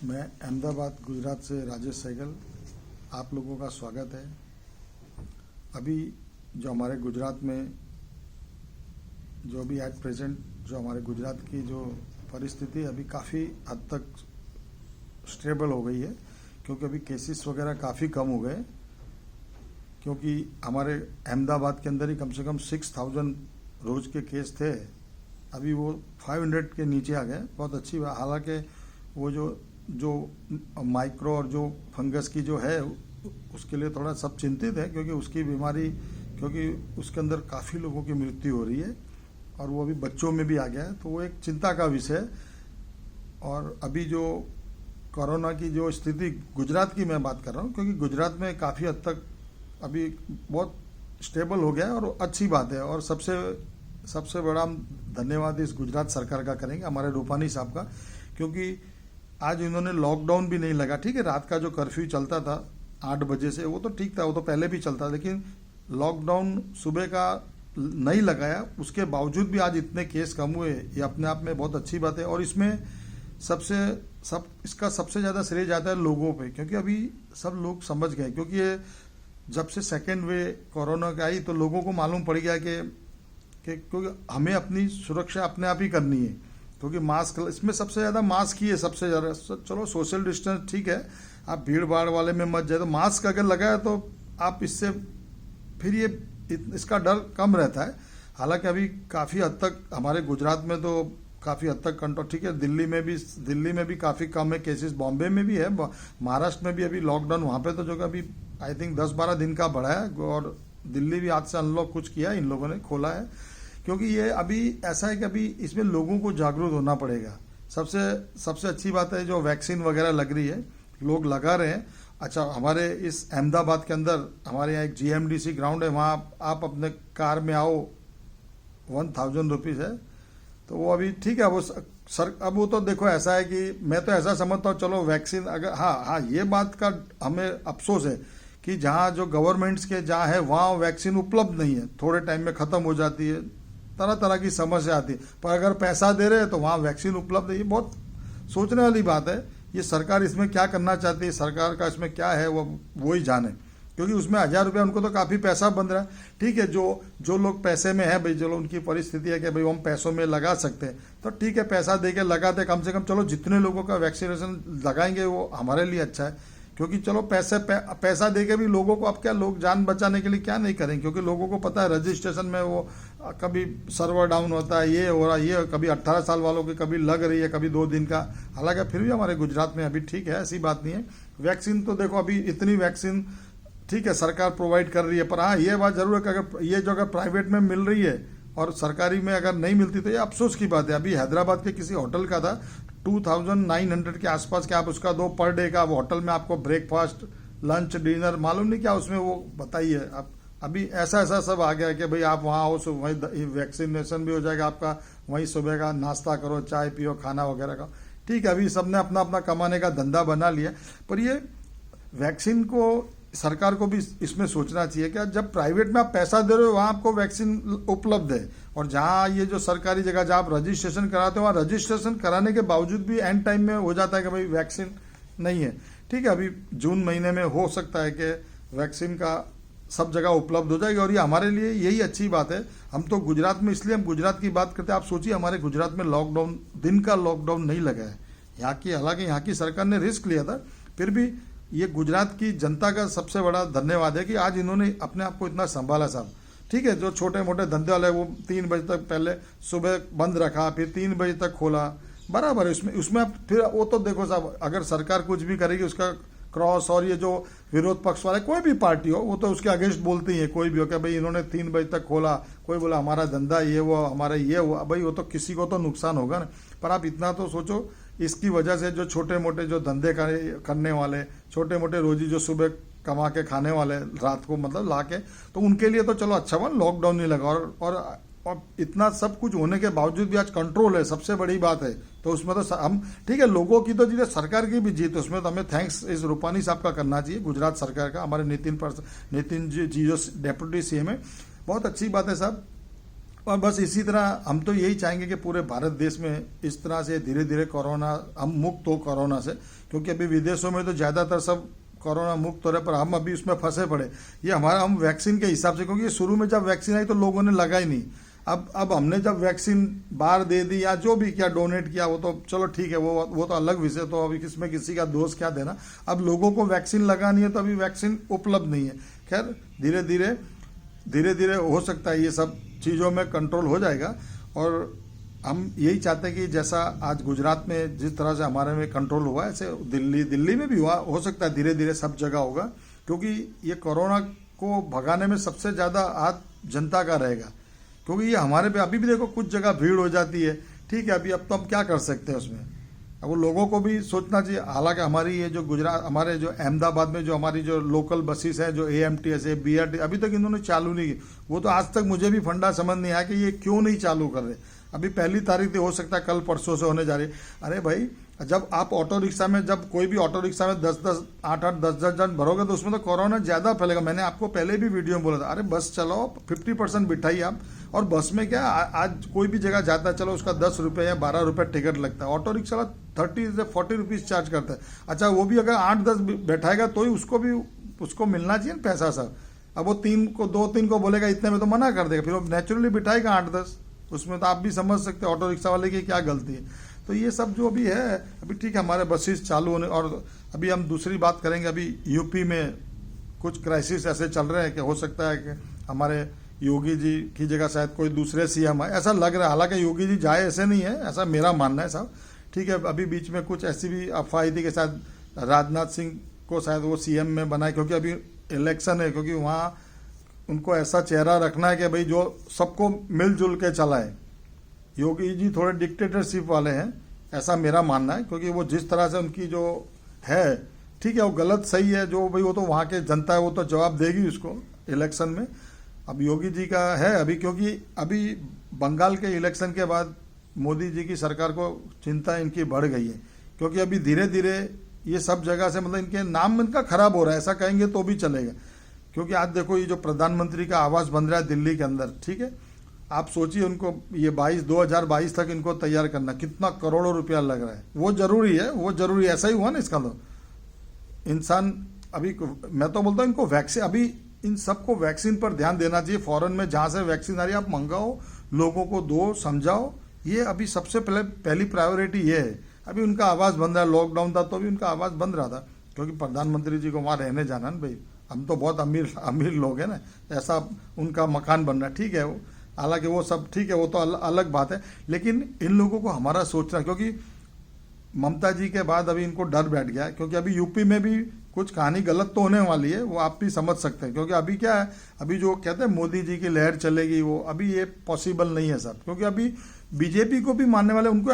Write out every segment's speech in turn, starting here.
मैं अहमदाबाद गुजरात से राजेश सहगल, आप लोगों का स्वागत है। अभी जो हमारे गुजरात में जो अभी एट प्रेजेंट जो हमारे गुजरात की जो परिस्थिति अभी काफ़ी हद तक स्टेबल हो गई है, क्योंकि अभी केसेस वगैरह काफ़ी कम हो गए। क्योंकि हमारे अहमदाबाद के अंदर ही कम से कम 6000 रोज़ के केस थे, अभी वो 500 के नीचे आ गए। बहुत अच्छी बात। हालांकि वो जो माइक्रो और जो फंगस की जो है उसके लिए थोड़ा सब चिंतित है, क्योंकि उसकी बीमारी, क्योंकि उसके अंदर काफ़ी लोगों की मृत्यु हो रही है और वो अभी बच्चों में भी आ गया है, तो वो एक चिंता का विषय है। और अभी जो कोरोना की जो स्थिति गुजरात की मैं बात कर रहा हूँ, क्योंकि गुजरात में काफ़ी हद तक अभी बहुत स्टेबल हो गया है और अच्छी बात है। और सबसे बड़ा हम धन्यवाद इस गुजरात सरकार का करेंगे, हमारे रूपानी साहब का, क्योंकि आज इन्होंने लॉकडाउन भी नहीं लगा। ठीक है, रात का जो कर्फ्यू चलता था 8 बजे से, वो तो ठीक था, वो तो पहले भी चलता, लेकिन लॉकडाउन सुबह का नहीं लगाया। उसके बावजूद भी आज इतने केस कम हुए, ये अपने आप में बहुत अच्छी बात है। और इसमें इसका सबसे ज़्यादा श्रेय जाता है लोगों पे, क्योंकि अभी सब लोग समझ गए। क्योंकि ये जब से सेकेंड वे कोरोना की आई तो लोगों को मालूम पड़ गया कि क्योंकि हमें अपनी सुरक्षा अपने आप ही करनी है। क्योंकि मास्क, इसमें सबसे ज़्यादा मास्क ही है सबसे ज़्यादा। चलो सोशल डिस्टेंस ठीक है, आप भीड़ भाड़ वाले में मत जाए, तो मास्क अगर लगाए तो आप इससे फिर इसका डर कम रहता है। हालांकि अभी काफ़ी हद तक हमारे गुजरात में तो काफ़ी हद तक कंट्रोल ठीक है। दिल्ली में भी काफ़ी कम है केसेस, बॉम्बे में भी है, महाराष्ट्र में भी अभी लॉकडाउन वहाँ पे तो जो अभी आई थिंक 10-12 दिन का बढ़ा है। और दिल्ली भी आज से अनलॉक कुछ किया है, इन लोगों ने खोला है। क्योंकि ये अभी ऐसा है कि अभी इसमें लोगों को जागरूक होना पड़ेगा। सबसे अच्छी बात है जो वैक्सीन वगैरह लग रही है, लोग लगा रहे हैं। अच्छा, हमारे इस अहमदाबाद के अंदर हमारे यहाँ एक GMDC ग्राउंड है, वहाँ आप अपने कार में आओ, 1000 रुपीज़ है। तो वो अभी ठीक है, अब वो तो देखो ऐसा है कि मैं तो ऐसा समझता हूँ, चलो वैक्सीन अगर हाँ ये बात का हमें अफसोस है कि जहाँ जो गवर्नमेंट्स के जहाँ है वहाँ वैक्सीन उपलब्ध नहीं है, थोड़े टाइम में ख़त्म हो जाती है, तरह तरह की समस्या आती है। पर अगर पैसा दे रहे हैं तो वहाँ वैक्सीन उपलब्ध है। ये बहुत सोचने वाली बात है। ये सरकार इसमें क्या करना चाहती है, सरकार का इसमें क्या है वो ही जाने, क्योंकि उसमें 1000 रुपया उनको तो काफ़ी पैसा बन रहा है। ठीक है, जो लोग पैसे में है भाई, चलो उनकी परिस्थिति है कि भाई हम पैसों में लगा सकते हैं, तो ठीक है पैसा दे के लगाते, कम से कम चलो जितने लोगों का वैक्सीनेशन लगाएंगे वो हमारे लिए अच्छा है। क्योंकि चलो पैसा दे के भी लोगों को, अब क्या लोग जान बचाने के लिए क्या नहीं करेंगे, क्योंकि लोगों को पता है रजिस्ट्रेशन में वो कभी सर्वर डाउन होता है, ये हो रहा है, ये कभी 18 साल वालों की कभी लग रही है, कभी 2 दिन का। हालांकि फिर भी हमारे गुजरात में अभी ठीक है, ऐसी बात नहीं है। वैक्सीन तो देखो अभी इतनी वैक्सीन ठीक है सरकार प्रोवाइड कर रही है, पर हाँ ये बात जरूर है कि अगर ये जो अगर प्राइवेट में मिल रही है और सरकारी में अगर नहीं मिलती तो ये अफसोस की बात है। अभी हैदराबाद के किसी होटल का था 2900 के आसपास के, आप उसका दो पर डे का, वो होटल में आपको ब्रेकफास्ट लंच डिनर मालूम नहीं क्या उसमें वो बताइए। अब अभी ऐसा सब आ गया है कि भाई आप वहाँ आओ, वहीं वैक्सीनेशन भी हो जाएगा आपका, वहीं सुबह का नाश्ता करो, चाय पियो, खाना वगैरह का। ठीक है, अभी सबने अपना अपना कमाने का धंधा बना लिया। पर ये वैक्सीन को सरकार को भी इसमें सोचना चाहिए कि जब प्राइवेट में आप पैसा दे रहे हो वहाँ आपको वैक्सीन उपलब्ध है, और जहाँ ये जो सरकारी जगह जहाँ आप रजिस्ट्रेशन कराते हो वहाँ रजिस्ट्रेशन कराने के बावजूद भी एंड टाइम में हो जाता है कि भाई वैक्सीन नहीं है। ठीक है, अभी जून महीने में हो सकता है कि वैक्सीन का सब जगह उपलब्ध हो जाएगी, और ये हमारे लिए यही अच्छी बात है। हम तो गुजरात में, इसलिए हम गुजरात की बात करते हैं। आप सोचिए हमारे गुजरात में लॉकडाउन, दिन का लॉकडाउन नहीं लगा है यहाँ की, हालांकि यहाँ की सरकार ने रिस्क लिया था, फिर भी ये गुजरात की जनता का सबसे बड़ा धन्यवाद है कि आज इन्होंने अपने आप को इतना संभाला साहब। ठीक है, जो छोटे मोटे धंधे वाले वो 3 बजे तक पहले सुबह बंद रखा, फिर 3 बजे तक खोला, बराबर है। उसमें फिर वो तो देखो साहब, अगर सरकार कुछ भी करेगी उसका क्रॉस, और ये जो विरोध पक्ष वाले कोई भी पार्टी हो वो तो उसके अगेंस्ट बोलते ही है, कोई भी हो कि भाई इन्होंने 3 बजे तक खोला, कोई बोला हमारा धंधा ये वो, हमारा ये हुआ, भाई वो तो किसी को तो नुकसान होगा ना। पर आप इतना तो सोचो, इसकी वजह से जो छोटे मोटे जो धंधे करने वाले, छोटे मोटे रोजी जो सुबह कमा के खाने वाले रात को मतलब ला के, तो उनके लिए तो चलो अच्छा हुआ लॉकडाउन नहीं लगा। और इतना सब कुछ होने के बावजूद भी आज कंट्रोल है, सबसे बड़ी बात है। तो उसमें तो हम ठीक है, लोगों की तो जीत है, सरकार की भी जीत, उसमें तो हमें थैंक्स इस रूपानी साहब का करना चाहिए, गुजरात सरकार का, हमारे नितिन जी जो डेप्यूटी CM है। बहुत अच्छी बात है साहब। और बस इसी तरह हम तो यही चाहेंगे कि पूरे भारत देश में इस तरह से धीरे धीरे कोरोना हम मुक्त हो कोरोना से, क्योंकि अभी विदेशों में तो ज़्यादातर सब कोरोना मुक्त हो रहे, पर हम अभी उसमें फंसे पड़े। ये हमारा हम वैक्सीन के हिसाब से, क्योंकि शुरू में जब वैक्सीन आई तो लोगों ने लगा ही नहीं। अब हमने जब वैक्सीन बाहर दे दी या जो भी किया, डोनेट किया, वो तो चलो ठीक है, वो तो अलग विषय, तो अभी इसमें किसी का दोष क्या देना। अब लोगों को वैक्सीन लगानी है तो अभी वैक्सीन उपलब्ध नहीं है। खैर धीरे धीरे हो सकता है ये सब चीज़ों में कंट्रोल हो जाएगा। और हम यही चाहते हैं कि जैसा आज गुजरात में जिस तरह से हमारे में कंट्रोल हुआ, ऐसे दिल्ली में भी हुआ, हो सकता है धीरे धीरे सब जगह होगा, क्योंकि ये कोरोना को भगाने में सबसे ज़्यादा हाथ जनता का रहेगा। क्योंकि ये हमारे पे अभी भी देखो कुछ जगह भीड़ हो जाती है, ठीक है, अभी अब तो हम क्या कर सकते हैं उसमें। अब वो लोगों को भी सोचना चाहिए। हालांकि हमारी ये जो गुजरात, हमारे जो अहमदाबाद में जो हमारी जो लोकल बसेस हैं, जो AMTS है, BRT, अभी तक इन्होंने चालू नहीं की। वो तो आज तक मुझे भी फंडा समझ नहीं आया कि ये क्यों नहीं चालू कर रहे। अभी 1 तारीख थी, हो सकता है कल परसों से होने जा रही। अरे भाई, जब आप ऑटो रिक्शा में, जब कोई भी ऑटो रिक्शा में 8-8 10-10 जन भरोगे तो उसमें तो कोरोना ज़्यादा फैलेगा। मैंने आपको पहले भी वीडियो में बोला था, अरे बस चलाओ, 50% बिठाइए आप। और बस में क्या, आज कोई भी जगह जाता है, चलो उसका 10 रुपये या 12 रुपये टिकट लगता है। ऑटो रिक्शा वाला 30 से 40 रुपीज़ चार्ज करता है। अच्छा, वो भी अगर 8-10 बैठाएगा तो ही उसको मिलना चाहिए पैसा सब। अब वो 2-3 को बोलेगा इतने में, तो मना कर देगा, फिर वो नेचुरली बिठाएगा 8-10। उसमें तो आप भी समझ सकते हैं ऑटो रिक्शा वाले की क्या गलती है। तो ये सब जो भी है, अभी ठीक है, हमारे बसेस चालू होने, और अभी हम दूसरी बात करेंगे। अभी यूपी में कुछ क्राइसिस ऐसे चल रहे हैं कि हो सकता है कि हमारे योगी जी की जगह शायद कोई दूसरे CM आए, ऐसा लग रहा है। हालांकि योगी जी जाए ऐसे नहीं है, ऐसा मेरा मानना है साहब, ठीक है। अभी बीच में कुछ ऐसी भी अफवाह थी कि शायद राजनाथ सिंह को शायद वो CM में बनाए, क्योंकि अभी इलेक्शन है, क्योंकि वहाँ उनको ऐसा चेहरा रखना है कि भाई जो सबको मिलजुल के चलाए। योगी जी थोड़े डिक्टेटरशिप वाले हैं, ऐसा मेरा मानना है, क्योंकि वो जिस तरह से उनकी जो है, ठीक है, वो गलत सही है, जो भाई वो तो वहाँ के जनता है, वो तो जवाब देगी उसको इलेक्शन में। अब योगी जी का है अभी, क्योंकि अभी बंगाल के इलेक्शन के बाद मोदी जी की सरकार को चिंता इनकी बढ़ गई है, क्योंकि अभी धीरे धीरे ये सब जगह से, मतलब इनके नाम इनका खराब हो रहा है, ऐसा कहेंगे तो भी चलेगा। क्योंकि आज देखो ये जो प्रधानमंत्री का आवास बन रहा है दिल्ली के अंदर, ठीक है, आप सोचिए उनको ये 2022 तक इनको तैयार करना, कितना करोड़ों रुपया लग रहा है। वो जरूरी है, ऐसा ही हुआ ना इसका तो। इंसान अभी, मैं तो बोलता हूँ इनको वैक्सीन, अभी इन सबको वैक्सीन पर ध्यान देना चाहिए। फॉरेन में जहाँ से वैक्सीन आ रही है आप मंगाओ, लोगों को दो, समझाओ। ये अभी सबसे पहली प्रायोरिटी ये है। अभी उनका आवास बन रहा है, लॉकडाउन था तो भी उनका आवास बन रहा था, क्योंकि प्रधानमंत्री जी को वहाँ रहने जाना ना भाई। हम तो बहुत अमीर लोग हैं ना, ऐसा उनका मकान बन रहा है, ठीक है। हालांकि वो सब ठीक है, वो तो अलग बात है, लेकिन इन लोगों को हमारा सोचना, क्योंकि ममता जी के बाद अभी इनको डर बैठ गया है, क्योंकि अभी यूपी में भी कुछ कहानी गलत तो होने वाली है, वो आप भी समझ सकते हैं। क्योंकि अभी क्या है, अभी जो कहते हैं मोदी जी की लहर चलेगी, वो अभी ये पॉसिबल नहीं है सब। क्योंकि अभी बीजेपी को भी मानने वाले, उनको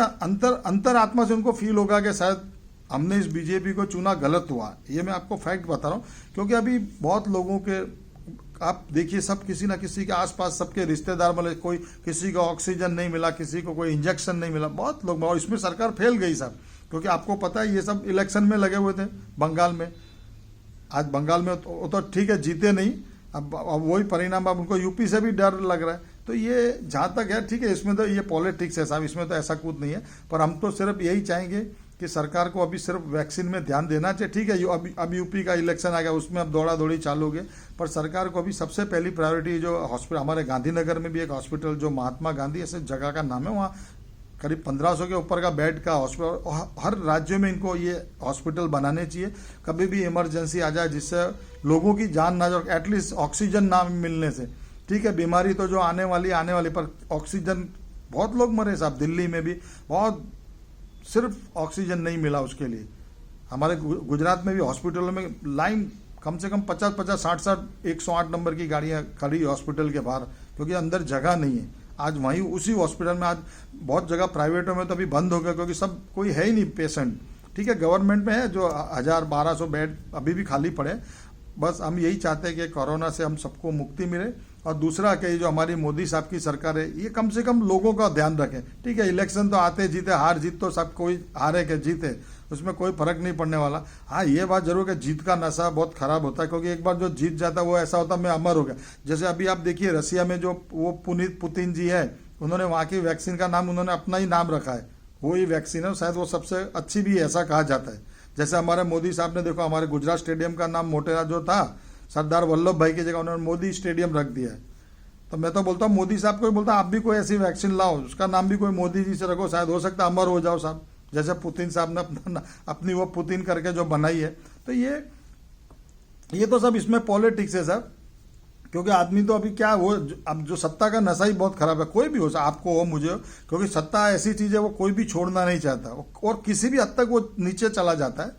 अंतर आत्मा से उनको फील होगा कि शायद हमने इस बीजेपी को चुना गलत हुआ। ये मैं आपको फैक्ट बता रहा हूँ, क्योंकि अभी बहुत लोगों के, आप देखिए, सब किसी ना किसी के आसपास सबके रिश्तेदार वाले, कोई किसी को ऑक्सीजन नहीं मिला, किसी को कोई इंजेक्शन नहीं मिला, बहुत लोग, और इसमें सरकार फेल गई साहब। क्योंकि आपको पता है ये सब इलेक्शन में लगे हुए थे बंगाल में। आज बंगाल में तो ठीक है, जीते नहीं, अब वही परिणाम, अब उनको यूपी से भी डर लग रहा है। तो ये जहाँ तक है, ठीक है, इसमें तो ये पॉलिटिक्स है साहब, इसमें तो ऐसा कुछ नहीं है। पर हम तो सिर्फ यही चाहेंगे कि सरकार को अभी सिर्फ वैक्सीन में ध्यान देना चाहिए, ठीक है। अब यूपी का इलेक्शन आ गया, उसमें अब दौड़ा दौड़ी चालू हो गई, पर सरकार को अभी सबसे पहली प्रायोरिटी, जो हॉस्पिटल, हमारे गांधीनगर में भी एक हॉस्पिटल, जो महात्मा गांधी ऐसे जगह का नाम है, वहाँ करीब 1500 के ऊपर का बेड का हॉस्पिटल, हर राज्य में इनको ये हॉस्पिटल बनाने चाहिए। कभी भी इमरजेंसी आ जाए, जिससे लोगों की जान ना जाए, एटलीस्ट ऑक्सीजन ना मिलने से, ठीक है। बीमारी तो जो आने वाली, पर ऑक्सीजन, बहुत लोग मरे साहब, दिल्ली में भी बहुत, सिर्फ ऑक्सीजन नहीं मिला उसके लिए। हमारे गुजरात में भी हॉस्पिटलों में लाइन कम से कम 50-50, 60-60 108 नंबर की गाड़ियां खड़ी हॉस्पिटल के बाहर, क्योंकि अंदर जगह नहीं है। आज वहीं उसी हॉस्पिटल में, आज बहुत जगह प्राइवेटों में तो अभी बंद हो गया, क्योंकि सब कोई है ही नहीं पेशेंट, ठीक है। गवर्नमेंट में है जो 1000-1200 बेड अभी भी खाली पड़े। बस हम यही चाहते हैं कि कोरोना से हम सबको मुक्ति मिले। और दूसरा कि जो हमारी मोदी साहब की सरकार है, ये कम से कम लोगों का ध्यान रखें, ठीक है। इलेक्शन तो आते जीते, हार जीत तो सब कोई हारे के जीते, उसमें कोई फर्क नहीं पड़ने वाला। हाँ, ये बात जरूर कि जीत का नशा बहुत खराब होता है, क्योंकि एक बार जो जीत जाता है वो ऐसा होता है मैं अमर हो गया। जैसे अभी आप देखिए रसिया में जो वो पुतिन जी है, उन्होंने वहाँ की वैक्सीन का नाम उन्होंने अपना ही नाम रखा है, वो ही वैक्सीन है, शायद वो सबसे अच्छी भी है ऐसा कहा जाता है। जैसे हमारे मोदी साहब ने देखो हमारे गुजरात स्टेडियम का नाम मोटेरा जो था सरदार वल्लभ भाई की जगह उन्होंने मोदी स्टेडियम रख दिया है। तो मैं तो बोलता हूँ मोदी साहब को ही बोलता आप भी कोई ऐसी वैक्सीन लाओ, उसका नाम भी कोई मोदी जी से रखो, शायद हो सकता है अमर हो जाओ साहब, जैसे पुतिन साहब ने अपनी वो पुतिन करके जो बनाई है। तो ये तो सब इसमें पॉलिटिक्स है साहब, क्योंकि आदमी तो अभी क्या वो अब जो सत्ता का नशा ही बहुत खराब है, कोई भी हो आपको हो मुझे हो, क्योंकि सत्ता ऐसी चीज है वो कोई भी छोड़ना नहीं चाहता, और किसी भी हद तक वो नीचे चला जाता है,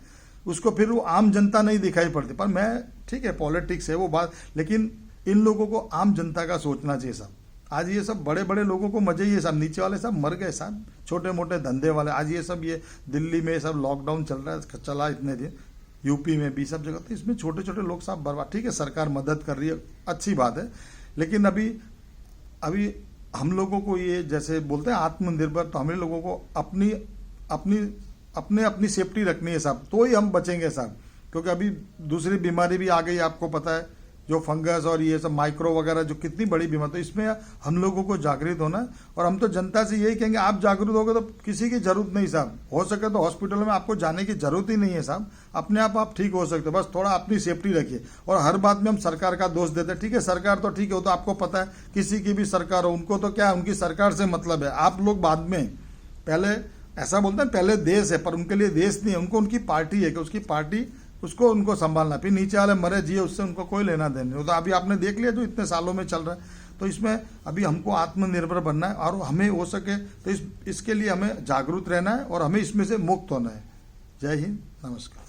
उसको फिर वो आम जनता नहीं दिखाई पड़ती। पर मैं ठीक है पॉलिटिक्स है वो बात, लेकिन इन लोगों को आम जनता का सोचना चाहिए साहब। आज ये सब बड़े बड़े लोगों को मजे ही है साहब, नीचे वाले सब मर गए साहब, छोटे मोटे धंधे वाले। आज ये सब ये दिल्ली में सब लॉकडाउन चल रहा है, चला इतने दिन, यूपी में भी सब जगह, तो इसमें छोटे छोटे लोग साहब बर्बाद। ठीक है सरकार मदद कर रही है, अच्छी बात है, लेकिन अभी हम लोगों को ये जैसे बोलते हैं आत्मनिर्भर, तो हमें लोगों को अपनी सेफ्टी रखनी है साहब, तो ही हम बचेंगे साहब। क्योंकि अभी दूसरी बीमारी भी आ गई, आपको पता है, जो फंगस और ये सब माइक्रो वगैरह जो कितनी बड़ी बीमारी, तो इसमें हम लोगों को जागृत होना है। और हम तो जनता से यही कहेंगे आप जागरूक होगे तो किसी की जरूरत नहीं साहब, हो सके तो हॉस्पिटल में आपको जाने की जरूरत ही नहीं है साहब, अपने आप ठीक हो सकते हो, बस थोड़ा अपनी सेफ्टी रखिए। और हर बात में हम सरकार का दोष देते हैं, ठीक है सरकार तो ठीक है, वो तो आपको पता है किसी की भी सरकार हो, उनको तो क्या है, उनकी सरकार से मतलब है, आप लोग बाद में, पहले ऐसा बोलते हैं पहले देश है, पर उनके लिए देश नहीं है, उनको उनकी पार्टी है कि उसकी पार्टी उसको उनको संभालना, फिर नीचे वाले मरे जिए उससे उनको कोई लेना देना नहीं। तो अभी आपने देख लिया जो इतने सालों में चल रहा है। तो इसमें अभी हमको आत्मनिर्भर बनना है, और हमें हो सके तो इसके लिए हमें जागरूक रहना है और हमें इसमें से मुक्त होना है। जय हिंद, नमस्कार।